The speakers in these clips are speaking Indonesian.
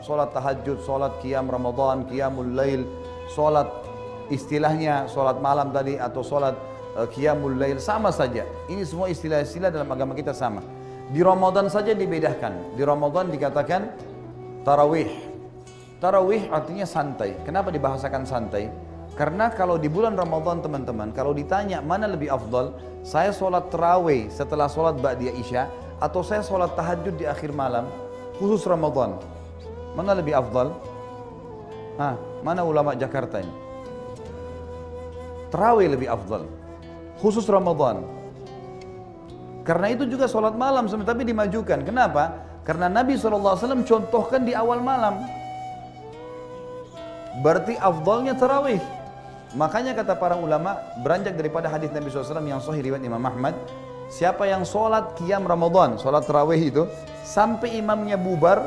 sholat tahajud, sholat qiyam Ramadan, qiyamul lail, sholat istilahnya sholat malam tadi atau sholat qiyamul lail, sama saja. Ini semua istilah-istilah dalam agama kita sama. Di Ramadan saja dibedakan. Di Ramadan dikatakan tarawih. Tarawih artinya santai. Kenapa dibahasakan santai? Karena kalau di bulan Ramadan teman-teman, kalau ditanya mana lebih afdal, saya sholat tarawih setelah sholat ba'diyah isya, atau saya sholat tahajud di akhir malam, khusus Ramadan, mana lebih afdal? Mana ulama Jakarta ini? Tarawih lebih afdal, khusus Ramadan. Karena itu juga sholat malam, tapi dimajukan. Kenapa? Karena Nabi SAW contohkan di awal malam. Berarti afdalnya tarawih. Makanya kata para ulama, beranjak daripada hadis Nabi SAW yang sahih riwayat Imam Ahmad, siapa yang sholat qiyam Ramadan, sholat tarawih itu, sampai imamnya bubar,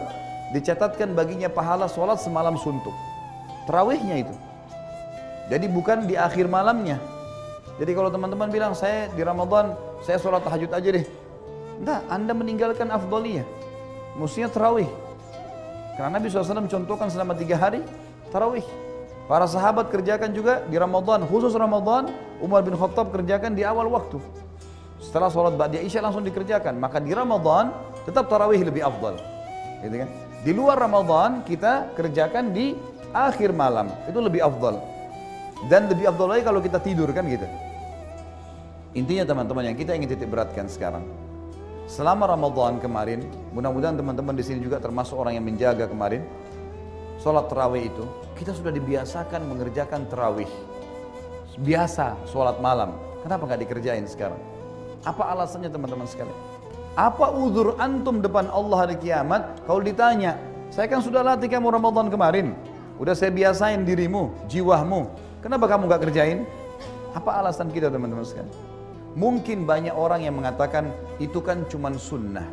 dicatatkan baginya pahala sholat semalam suntuk. Tarawihnya itu. Jadi bukan di akhir malamnya. Jadi kalau teman-teman bilang, saya di Ramadan, saya sholat tahajud aja deh. Enggak, Anda meninggalkan afdaliyah. Mestinya tarawih. Karena Nabi SAW contohkan selama 3 hari, tarawih. Para sahabat kerjakan juga di Ramadan, khusus Ramadan, Umar bin Khattab kerjakan di awal waktu. Setelah sholat ba'diyah isya langsung dikerjakan. Maka di Ramadan tetap tarawih lebih afdal. Gitu kan? Di luar Ramadan kita kerjakan di akhir malam, itu lebih afdal. Dan lebih afdal lagi kalau kita tidur kan gitu. Intinya teman-teman yang kita ingin titik beratkan sekarang, selama Ramadan kemarin, mudah-mudahan teman-teman di sini juga termasuk orang yang menjaga kemarin, sholat tarawih itu, kita sudah dibiasakan mengerjakan tarawih. Biasa sholat malam, kenapa nggak dikerjain sekarang? Apa alasannya teman-teman sekalian? Apa uzur antum depan Allah hari kiamat? Kalau ditanya, saya kan sudah latih kamu Ramadan kemarin, udah saya biasain dirimu, jiwamu, kenapa kamu nggak kerjain? Apa alasan kita teman-teman sekalian? Mungkin banyak orang yang mengatakan itu kan cuman sunnah.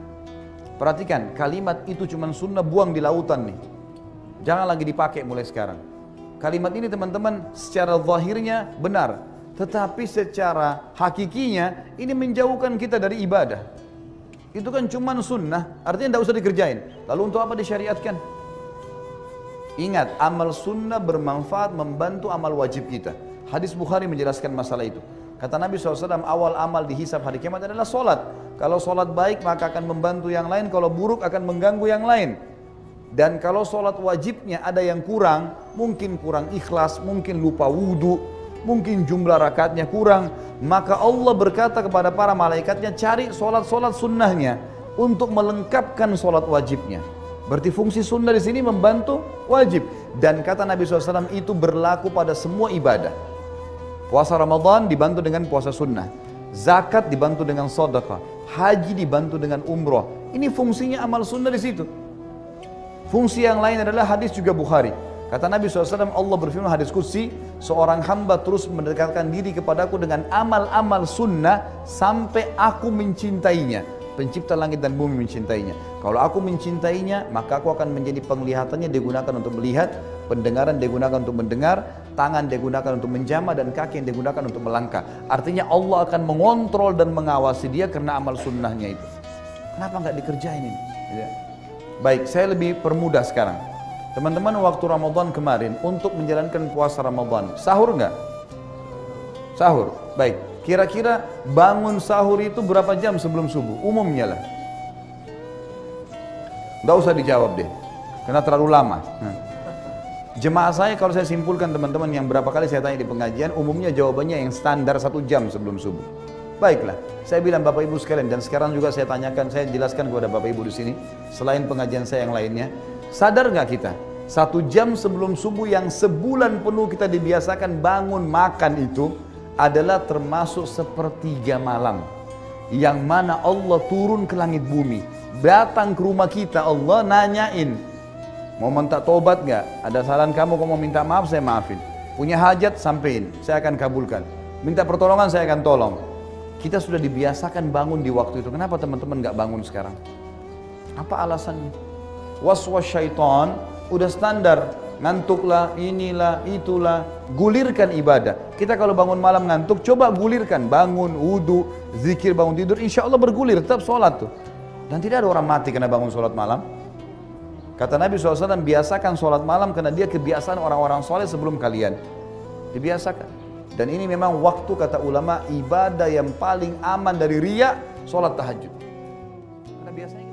Perhatikan, kalimat itu cuman sunnah buang di lautan nih. Jangan lagi dipakai mulai sekarang. Kalimat ini teman-teman secara zahirnya benar, tetapi secara hakikinya ini menjauhkan kita dari ibadah. Itu kan cuman sunnah, artinya tidak usah dikerjain. Lalu untuk apa disyariatkan? Ingat, amal sunnah bermanfaat membantu amal wajib kita. Hadis Bukhari menjelaskan masalah itu. Kata Nabi SAW, awal amal dihisab hari kiamat adalah solat. Kalau solat baik maka akan membantu yang lain, kalau buruk akan mengganggu yang lain. Dan kalau sholat wajibnya ada yang kurang, mungkin kurang ikhlas, mungkin lupa wudhu, mungkin jumlah rakaatnya kurang, maka Allah berkata kepada para malaikatnya, cari sholat-sholat sunnahnya untuk melengkapkan sholat wajibnya. Berarti fungsi sunnah di sini membantu wajib. Dan kata Nabi SAW itu berlaku pada semua ibadah. Puasa Ramadan dibantu dengan puasa sunnah, zakat dibantu dengan sedekah, haji dibantu dengan umroh. Ini fungsinya amal sunnah di situ. Fungsi yang lain adalah hadis juga Bukhari. Kata Nabi SAW, Allah berfirman hadis qudsi, seorang hamba terus mendekatkan diri kepadaku dengan amal-amal sunnah sampai aku mencintainya. Pencipta langit dan bumi mencintainya. Kalau aku mencintainya, maka aku akan menjadi penglihatannya digunakan untuk melihat, pendengaran digunakan untuk mendengar, tangan digunakan untuk menjamah, dan kaki yang digunakan untuk melangkah. Artinya Allah akan mengontrol dan mengawasi dia karena amal sunnahnya itu. Kenapa nggak dikerjain ini? Ya. Baik, saya lebih permudah sekarang. Teman-teman, waktu Ramadan kemarin untuk menjalankan puasa Ramadan, sahur nggak? Sahur. Baik, kira-kira bangun sahur itu berapa jam sebelum subuh? Umumnya lah. Nggak usah dijawab deh, karena terlalu lama. Jemaah saya kalau saya simpulkan teman-teman yang berapa kali saya tanya di pengajian, umumnya jawabannya yang standar 1 jam sebelum subuh. Baiklah, saya bilang Bapak Ibu sekalian, dan sekarang juga saya tanyakan, saya jelaskan kepada Bapak Ibu di sini, selain pengajian saya yang lainnya, sadar nggak kita 1 jam sebelum subuh yang sebulan penuh kita dibiasakan bangun makan itu adalah termasuk sepertiga malam, yang mana Allah turun ke langit bumi, datang ke rumah kita, Allah nanyain, mau minta tobat nggak? Ada saran kamu, mau minta maaf saya maafin, punya hajat sampein, saya akan kabulkan, minta pertolongan saya akan tolong. Kita sudah dibiasakan bangun di waktu itu. Kenapa teman-teman nggak bangun sekarang? Apa alasannya? Was-was syaitan udah standar, ngantuklah, inilah, itulah, gulirkan ibadah. Kita kalau bangun malam ngantuk, coba gulirkan, bangun, wudu, zikir, bangun tidur, insya Allah bergulir, tetap sholat tuh. Dan tidak ada orang mati karena bangun sholat malam. Kata Nabi SAW, biasakan sholat malam karena dia kebiasaan orang-orang soleh sebelum kalian. Dibiasakan. Dan ini memang waktu, kata ulama, ibadah yang paling aman dari riya, sholat tahajud. Karena biasanya